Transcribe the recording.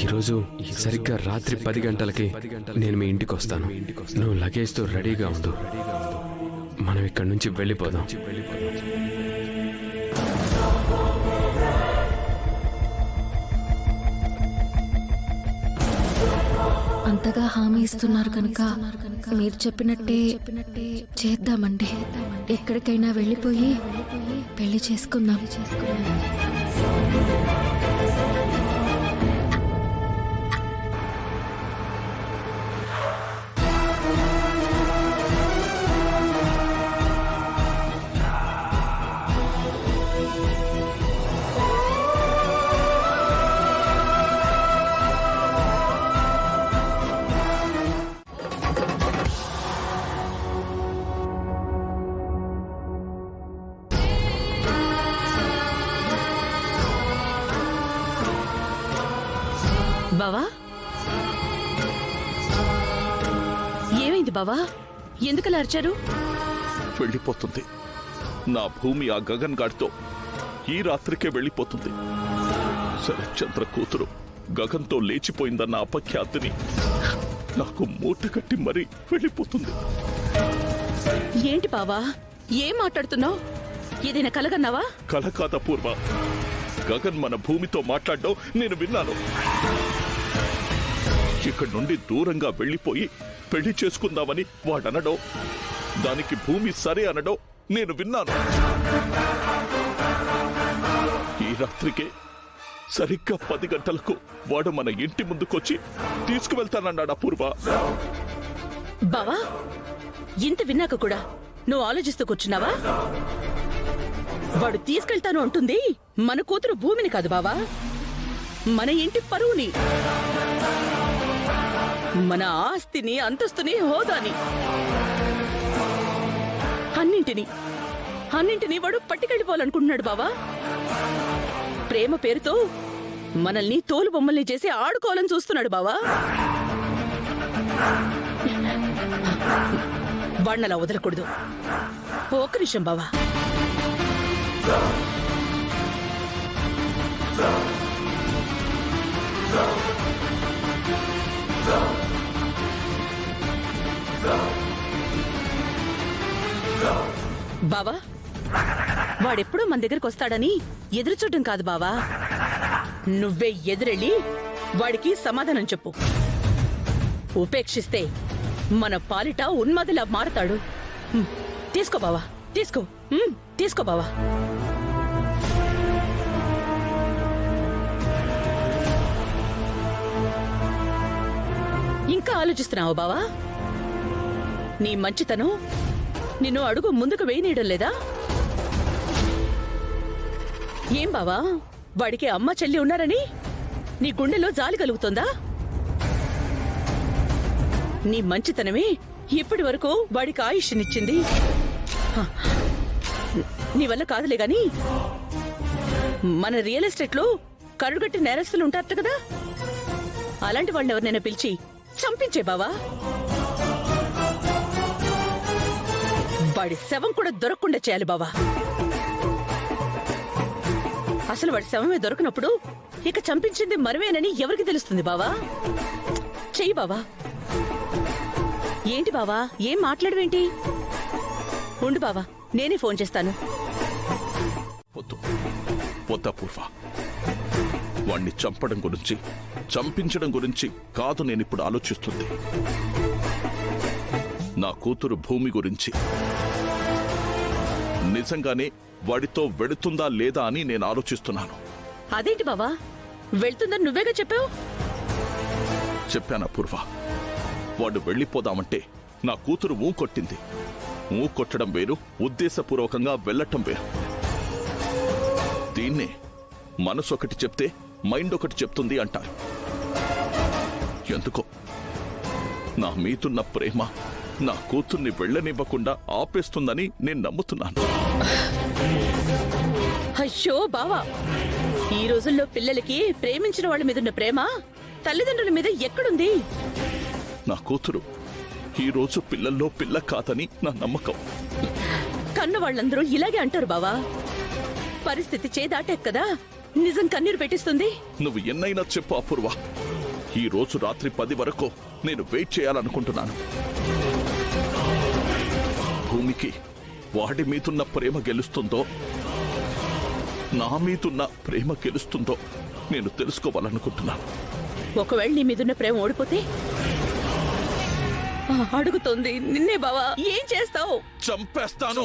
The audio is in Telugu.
ఈరోజు సరిగ్గా రాత్రి 10 గంటలకి నేను మీ ఇంటికి వస్తాను. నువ్వు లగేజ్తో రెడీగా ఉండు. మనం ఇక్కడి నుంచి వెళ్ళిపోదాం. అంతగా హామీ ఇస్తున్నారు కనుక మీరు చెప్పినట్టే చేద్దామండి. ఎక్కడికైనా వెళ్ళిపోయి పెళ్లి చేసుకుందాం. బావా, ఏమైంది బావా? ఎందుకలా అరిచారు? వెళ్ళిపోతుంది నా భూమి. ఆ గగన్ గాడితో ఈ రాత్రికే వెళ్ళిపోతుంది. శరత్చంద్ర కూతురు గగన్తో లేచిపోయిందన్న అపఖ్యాతిని నాకు మూట కట్టి మరీ వెళ్ళిపోతుంది. ఏంటి బావా, ఏం మాట్లాడుతున్నావు? ఏదైనా కలగన్నావా? కల కాదా పూర్వ, గగన్ మన భూమితో మాట్లాడడం నేను విన్నాను. ఇక్కడి నుండి దూరంగా వెళ్ళిపోయి పెళ్లి చేసుకుందామని వాడనడం, దానికి భూమి సరే అనడం నేను విన్నాను. ఈ రాత్రికే సరిగ్గా 10 గంటలకు వాడు మన ఇంటి ముందుకొచ్చి తీసుకువెళ్తానన్నాడు అపూర్వ. బావా, ఇంత విన్నాక కూడా నువ్వు ఆలోచిస్తూ కూర్చున్నావా? వాడు తీసుకెళ్తాను అంటుంది మన కూతురు భూమిని కాదు బావా, మన ఇంటి పరువుని, మన ఆస్తిని, అంతస్తుని, హోదాని, అన్నింటినీ వాడు పట్టుకెళ్ళిపోవాలనుకుంటున్నాడు బావా. ప్రేమ పేరుతో మనల్ని తోలు బొమ్మల్ని చేసి ఆడుకోవాలని చూస్తున్నాడు బావా. వాణ్ణలా వదలకూడదు. ఒక్క నిమిషం బావా. బావా, వాడెప్పుడూ మన దగ్గరకు వస్తాడని ఎదురు చూడటం కాదు బావా, నువ్వే ఎదురెళ్ళి వాడికి సమాధానం చెప్పు. ఉపేక్షిస్తే మన పాలిట ఉన్మాదిలా మారతాడు. తీసుకో బావా, తీసుకో బావా. ఇంకా ఆలోచిస్తున్నావా బావా? నీ మంచితనం నిన్ను అడుగు ముందుకు వేయనీయడం లేదా? ఏం బావా, వాడికి అమ్మ చెల్లి ఉన్నారని నీ గుండెలో జాలి కలుగుతుందా? నీ మంచితనమే ఇప్పటి వరకు వాడికి ఆయుష్నిచ్చింది. నీ వల్ల కాదులే గాని, మన రియల్ ఎస్టేట్ లో కరుడుగట్టి నేరస్తులు ఉంటారట కదా, అలాంటి వాళ్ళని ఎవరినైనా పిలిచి చంపించే బావా. వాడి శవం కూడా దొరకకుండా చేయాలి బావా. అసలు వాడి శవమే దొరకనప్పుడు ఇక చంపించింది మనమేనని ఎవరికి తెలుస్తుంది బావా? చెయ్యి బావా. ఏంటి బావా, ఏం మాట్లాడవేంటి? ఉండు బావా, నేనే ఫోన్ చేస్తాను. వద్దా పూర్వ, వాణ్ణి చంపడం గురించి, చంపించడం గురించి కాదు నేనిప్పుడు ఆలోచిస్తుంది. నా కూతురు భూమి గురించి. నిజంగానే వాడితో వెళుతుందా లేదా అని నేను ఆలోచిస్తున్నాను. అదేంటి బావా, వెళ్తుందని నువ్వేగా చెప్పావు? చెప్పానా పూర్వ, వాడు వెళ్ళిపోదామంటే నా కూతురు ఊ కొట్టింది. ఊ కొట్టడం వేరు, ఉద్దేశపూర్వకంగా వెళ్ళటం వేరు. దీన్నే మనసు ఒకటి చెప్తే మైండ్ ఒకటి చెప్తుంది అంటారు. ఎందుకో నా మీదున్న ప్రేమ నా కూతుర్ని వెళ్ళనివ్వకుండా ఆపేస్తుందని నేను నమ్ముతున్నాను. అయ్యో బావా, ఈ రోజుల్లో పిల్లలకి ప్రేమించిన వాళ్ళ మీదున్న ప్రేమ తల్లిదండ్రుల మీద ఎక్కడుంది? నా కూతురు ఈ రోజు పిల్లల్లో పిల్ల కాదని నా నమ్మకం. కన్న వాళ్ళందరూ ఇలాగే అంటారు బావా. పరిస్థితి చేదాటాక కదా నిజం కన్నీరు పెట్టిస్తుంది. నువ్వు ఎన్నైనా చెప్పు అపూర్వ, ఈ రోజు రాత్రి 10 వరకు నేను వెయిట్ చేయాలనుకుంటున్నాను. భూమికి వాడి మీదున్న ప్రేమ గెలుస్తుందో, నా మీదున్న ప్రేమ గెలుస్తుందో నేను తెలుసుకోవాలనుకుంటున్నాను. ఒకవేళ నీ మీదున్న ప్రేమ ఓడిపోతే అడుగుతోంది నిన్నే బావా, ఏం చేస్తావు? చంపేస్తాను.